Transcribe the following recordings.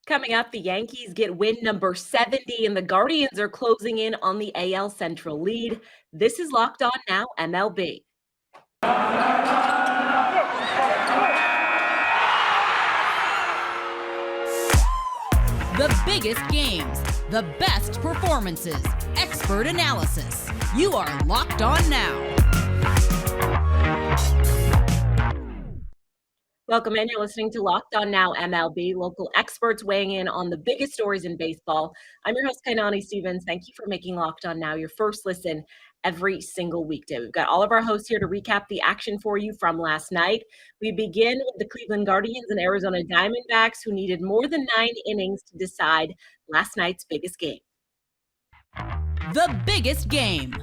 Coming up, the Yankees get win number 70, and the Guardians are closing in on the AL Central lead. This is Locked On Now MLB. The biggest games, the best performances, expert analysis. You are Locked On Now. Welcome in. You're listening to Locked On Now MLB, local experts weighing in on the biggest stories in baseball. I'm your host, Kainani Stevens. Thank you for making Locked On Now your first listen every single weekday. We've got all of our hosts here to recap the action for you from last night. We begin with the Cleveland Guardians and Arizona Diamondbacks, who needed more than 9 innings to decide last night's biggest game. The biggest game.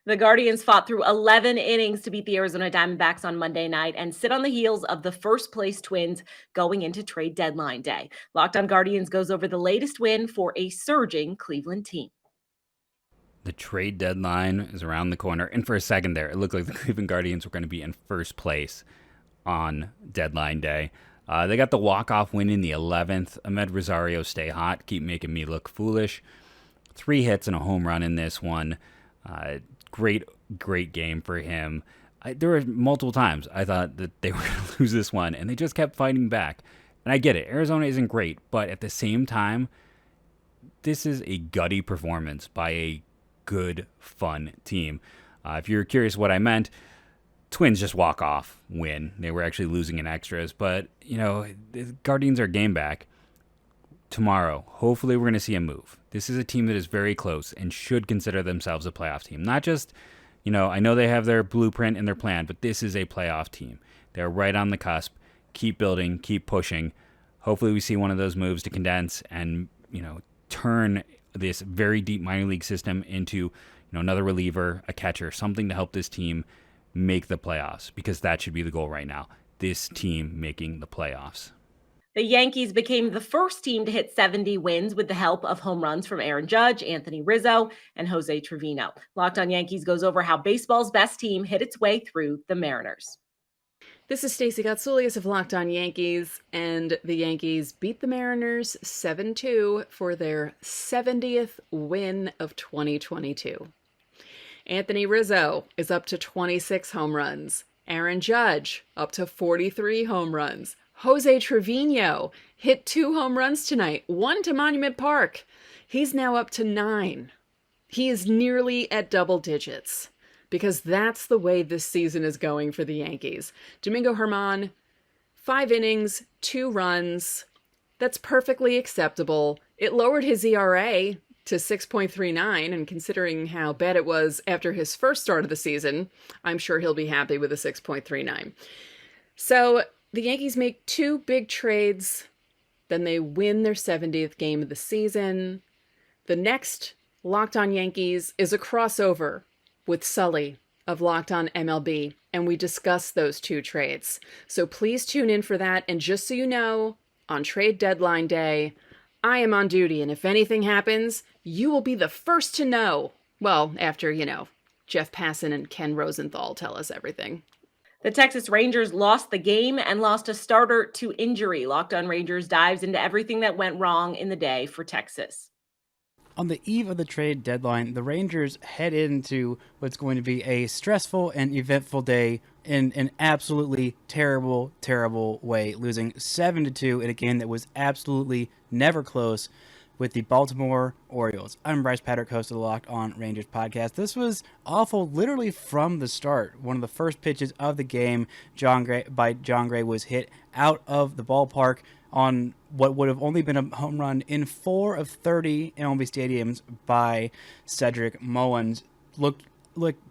The Guardians fought through 11 innings to beat the Arizona Diamondbacks on Monday night and sit on the heels of the first-place Twins going into trade deadline day. Locked On Guardians goes over the latest win for a surging Cleveland team. The trade deadline is around the corner, and for a second there, it looked like the Cleveland Guardians were going to be in first place on deadline day. They got the walk-off win in the 11th. Ahmed Rosario, stay hot, keep making me look foolish. 3 hits and a home run in this one. Great game for him. There were multiple times I thought that they were going to lose this one, and they just kept fighting back. And I get it. Arizona isn't great, but at the same time, this is a gutty performance by a good, fun team. If you're curious what I meant, Twins just walk off win. They were actually losing in extras, but, the Guardians are game back. Tomorrow, hopefully we're going to see a move. This is a team that is very close and should consider themselves a playoff team. Not just, I know they have their blueprint and their plan, but this is a playoff team. They're right on the cusp. Keep building, keep pushing. Hopefully we see one of those moves to condense and, turn this very deep minor league system into, another reliever, a catcher, something to help this team make the playoffs, because that should be the goal right now. This team making the playoffs. The Yankees became the first team to hit 70 wins with the help of home runs from Aaron Judge, Anthony Rizzo, and Jose Trevino. Locked On Yankees goes over how baseball's best team hit its way through the Mariners. This is Stacey Gotsoulias of Locked On Yankees, and the Yankees beat the Mariners 7-2 for their 70th win of 2022. Anthony Rizzo is up to 26 home runs. Aaron Judge up to 43 home runs. Jose Trevino hit 2 home runs tonight, 1 to Monument Park. He's now up to 9. He is nearly at double digits, because that's the way this season is going for the Yankees. Domingo Germán, 5 innings, 2 runs. That's perfectly acceptable. It lowered his ERA to 6.39, and considering how bad it was after his first start of the season, I'm sure he'll be happy with a 6.39. So the Yankees make 2 big trades, then they win their 70th game of the season. The next Locked On Yankees is a crossover with Sully of Locked On MLB, and we discuss those 2 trades. So please tune in for that, and just so you know, on trade deadline day, I am on duty, and if anything happens, you will be the first to know. Well, after, Jeff Passan and Ken Rosenthal tell us everything. The Texas Rangers lost the game and lost a starter to injury. Locked On Rangers dives into everything that went wrong in the day for Texas. On the eve of the trade deadline, the Rangers head into what's going to be a stressful and eventful day in an absolutely terrible, terrible way, losing 7-2 in a game that was absolutely never close with the Baltimore Orioles. I'm Bryce Patrick, host of the Locked On Rangers podcast. This was awful literally from the start. One of the first pitches of the game John Gray was hit out of the ballpark on what would have only been a home run in 4 of 30 MLB stadiums by Cedric Mullins. Looked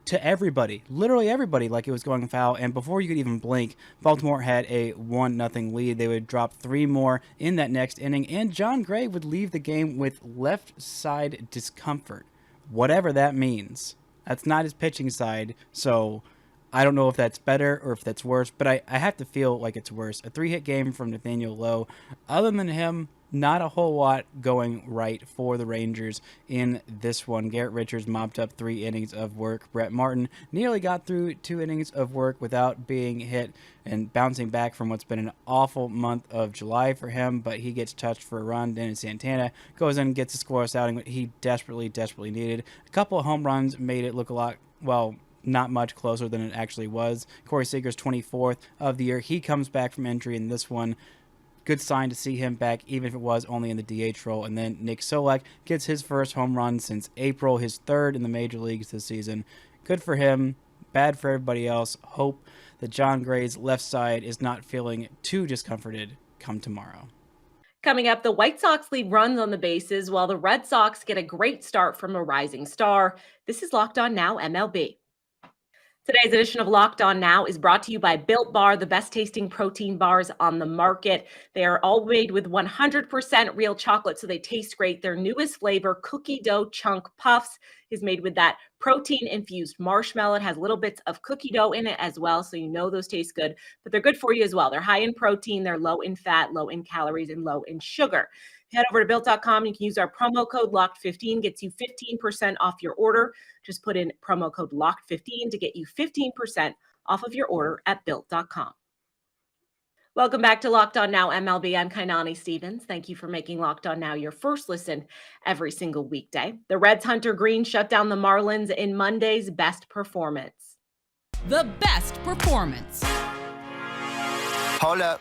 to everybody, literally everybody, like it was going foul. And before you could even blink, Baltimore had a 1-0 lead. They would drop 3 more in that next inning, and John Gray would leave the game with left side discomfort, whatever that means. That's not his pitching side, so I don't know if that's better or if that's worse, but I have to feel like it's worse. A 3-hit game from Nathaniel Lowe. Other than him, not a whole lot going right for the Rangers in this one. Garrett Richards mopped up 3 innings of work. Brett Martin nearly got through 2 innings of work without being hit and bouncing back from what's been an awful month of July for him, but he gets touched for a run. Dennis Santana goes in and gets a scoreless outing he desperately needed. A couple of home runs made it look a lot, not much closer than it actually was. Corey Seager's 24th of the year. He comes back from injury in this one. Good sign to see him back, even if it was only in the DH role. And then Nick Solak gets his first home run since April, his 3rd in the major leagues this season. Good for him. Bad for everybody else. Hope that John Gray's left side is not feeling too discomforted come tomorrow. Coming up, the White Sox lead runs on the bases while the Red Sox get a great start from a rising star. This is Locked On Now MLB. Today's edition of Locked On Now is brought to you by Built Bar, the best tasting protein bars on the market. They are all made with 100% real chocolate, so they taste great. Their newest flavor, Cookie Dough Chunk Puffs, is made with that protein-infused marshmallow. It has little bits of cookie dough in it as well, so you know those taste good. But they're good for you as well. They're high in protein, they're low in fat, low in calories, and low in sugar. Head over to Built.com. You can use our promo code LOCKED15, gets you 15% off your order. Just put in promo code LOCKED15 to get you 15% off of your order at Built.com. Welcome back to Locked On Now MLB. I'm Kainani Stevens. Thank you for making Locked On Now your first listen every single weekday. The Reds' Hunter Greene shut down the Marlins in Monday's best performance. The best performance. Hold up.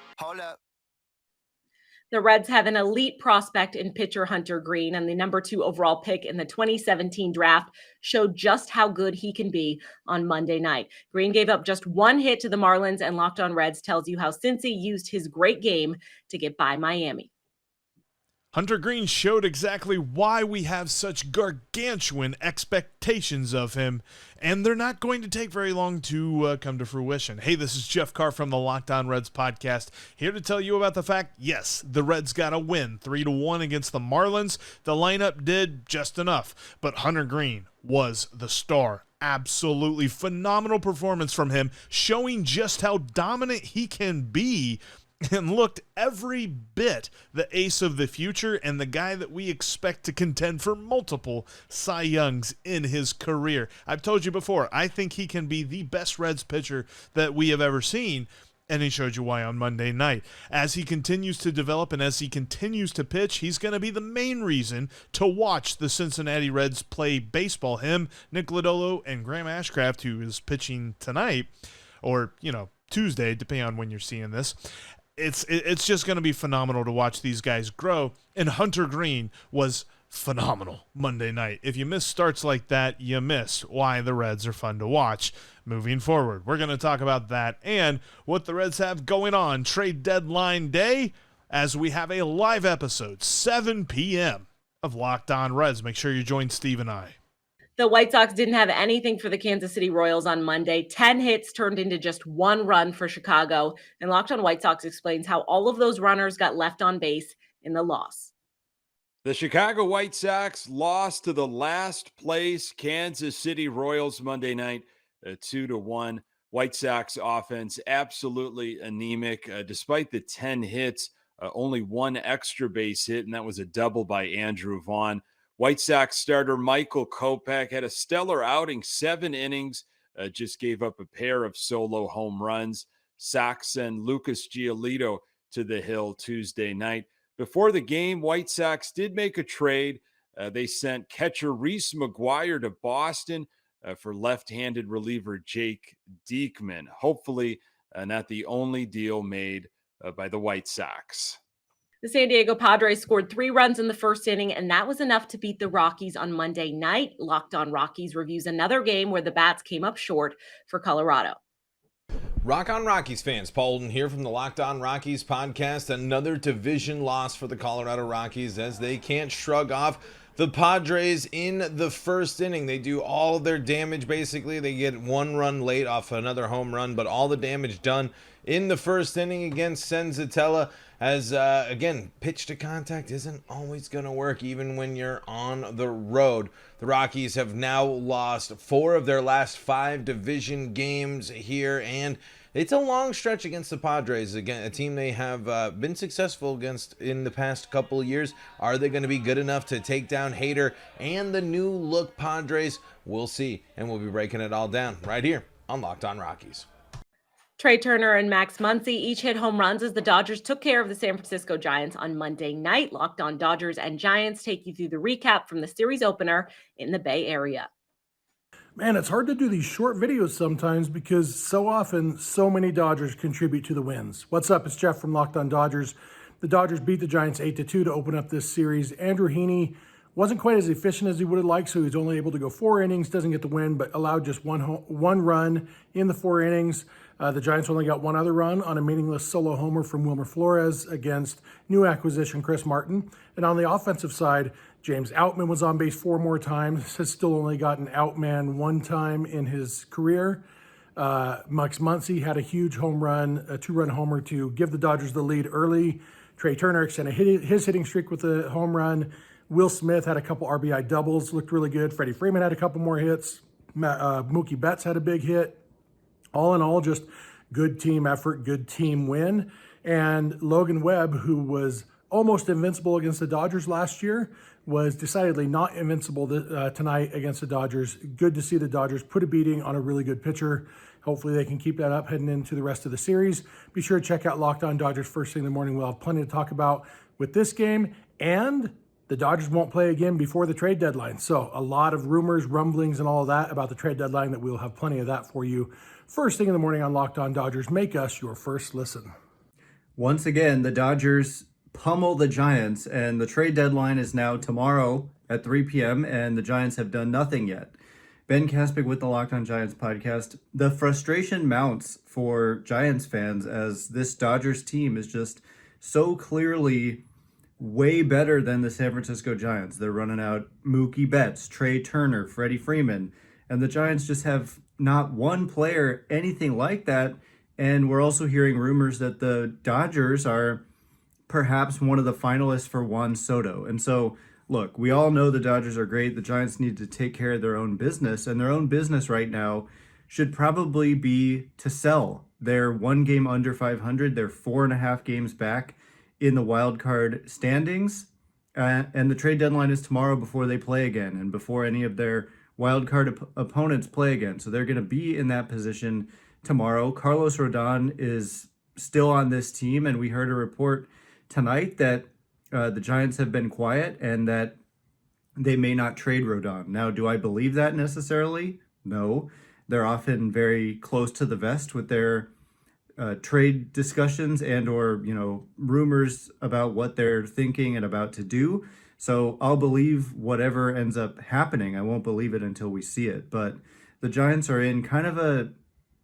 The Reds have an elite prospect in pitcher Hunter Greene, and the number 2 overall pick in the 2017 draft showed just how good he can be on Monday night. Greene gave up just 1 hit to the Marlins, and Locked On Reds tells you how Cincy used his great game to get by Miami. Hunter Greene showed exactly why we have such gargantuan expectations of him, and they're not going to take very long to come to fruition. Hey, this is Jeff Carr from the Locked On Reds podcast, here to tell you about the fact, yes, the Reds got a win, 3-1 against the Marlins. The lineup did just enough, but Hunter Greene was the star. Absolutely phenomenal performance from him, showing just how dominant he can be, and looked every bit the ace of the future and the guy that we expect to contend for multiple Cy Youngs in his career. I've told you before, I think he can be the best Reds pitcher that we have ever seen, and he showed you why on Monday night. As he continues to develop and as he continues to pitch, he's going to be the main reason to watch the Cincinnati Reds play baseball. Him, Nick Lodolo, and Graham Ashcraft, who is pitching tonight, or, Tuesday, depending on when you're seeing this. It's just going to be phenomenal to watch these guys grow, and Hunter Greene was phenomenal Monday night. If you miss starts like that, you miss why the Reds are fun to watch. Moving forward, we're going to talk about that and what the Reds have going on trade deadline day as we have a live episode, 7 p.m. of Locked On Reds. Make sure you join Steve and I. The White Sox didn't have anything for the Kansas City Royals on Monday. 10 hits turned into just 1 run for Chicago. And Locked On White Sox explains how all of those runners got left on base in the loss. The Chicago White Sox lost to the last place Kansas City Royals Monday night, 2-1. White Sox offense absolutely anemic. Despite the 10 hits, only 1 extra base hit, and that was a double by Andrew Vaughn. White Sox starter Michael Kopech had a stellar outing, 7 innings, just gave up a pair of solo home runs. Sox send Lucas Giolito to the hill Tuesday night. Before the game, White Sox did make a trade. They sent catcher Reese McGuire to Boston for left-handed reliever Jake Diekman. Hopefully not the only deal made by the White Sox. The San Diego Padres scored 3 runs in the first inning, and that was enough to beat the Rockies on Monday night. Locked On Rockies reviews another game where the Bats came up short for Colorado. Rock on Rockies fans, Paul Olden here from the Locked On Rockies podcast. Another division loss for the Colorado Rockies as they can't shrug off The Padres in the first inning, they do all their damage basically. They get 1 run late off another home run, but all the damage done in the first inning against Senzatella. As again, pitch to contact isn't always going to work even when you're on the road. The Rockies have now lost 4 of their last 5 division games here, and it's a long stretch against the Padres. Again, a team they have been successful against in the past couple of years. Are they going to be good enough to take down Hader and the new look Padres? We'll see, and we'll be breaking it all down right here on Locked On Rockies. Trey Turner and Max Muncy each hit home runs as the Dodgers took care of the San Francisco Giants on Monday night. Locked On Dodgers and Giants take you through the recap from the series opener in the Bay Area. Man, it's hard to do these short videos sometimes because so often so many Dodgers contribute to the wins. What's up? It's Jeff from Locked On Dodgers. The Dodgers beat the Giants 8-2 to open up this series. Andrew Heaney wasn't quite as efficient as he would have liked, so he was only able to go 4 innings, doesn't get the win, but allowed just one run in the 4 innings. The Giants only got 1 other run on a meaningless solo homer from Wilmer Flores against new acquisition Chris Martin. And on the offensive side, James Outman was on base 4 more times, has still only gotten outman 1 time in his career. Max Muncy had a huge home run, a 2-run homer to give the Dodgers the lead early. Trey Turner extended his hitting streak with a home run. Will Smith had a couple RBI doubles, looked really good. Freddie Freeman had a couple more hits. Mookie Betts had a big hit. All in all, just good team effort, good team win. And Logan Webb, who was almost invincible against the Dodgers last year, was decidedly not invincible tonight against the Dodgers. Good to see the Dodgers put a beating on a really good pitcher. Hopefully they can keep that up heading into the rest of the series. Be sure to check out Locked On Dodgers first thing in the morning. We'll have plenty to talk about with this game, and the Dodgers won't play again before the trade deadline. So a lot of rumors, rumblings, and all of that about the trade deadline that we'll have plenty of that for you first thing in the morning on Locked On Dodgers. Make us your first listen. Once again, the Dodgers pummel the Giants, and the trade deadline is now tomorrow at 3 p.m., and the Giants have done nothing yet. Ben Kaspick with the Locked On Giants podcast. The frustration mounts for Giants fans as this Dodgers team is just so clearly way better than the San Francisco Giants. They're running out Mookie Betts, Trey Turner, Freddie Freeman, and the Giants just have not one player anything like that. And we're also hearing rumors that the Dodgers are perhaps one of the finalists for Juan Soto. And so, look, we all know the Dodgers are great. The Giants need to take care of their own business, and their own business right now should probably be to sell. They're 1 game under 500. They're 4.5 games back in the wild card standings. And the trade deadline is tomorrow before they play again and before any of their wild card opponents play again. So they're going to be in that position tomorrow. Carlos Rodon is still on this team, and we heard a report tonight that the Giants have been quiet and that they may not trade Rodon. Now, do I believe that necessarily? No. They're often very close to the vest with their trade discussions and or, rumors about what they're thinking and about to do. So I'll believe whatever ends up happening. I won't believe it until we see it. But the Giants are in kind of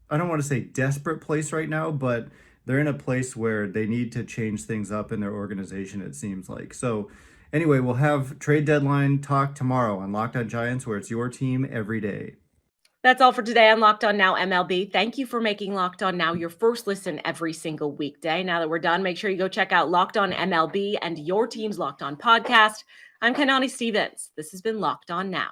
I don't want to say desperate place right now, but they're in a place where they need to change things up in their organization, it seems like. So anyway, we'll have trade deadline talk tomorrow on Locked On Giants, where it's your team every day. That's all for today on Locked On Now MLB. Thank you for making Locked On Now your first listen every single weekday. Now that we're done, make sure you go check out Locked On MLB and your team's Locked On podcast. I'm Kainani Stevens. This has been Locked On Now.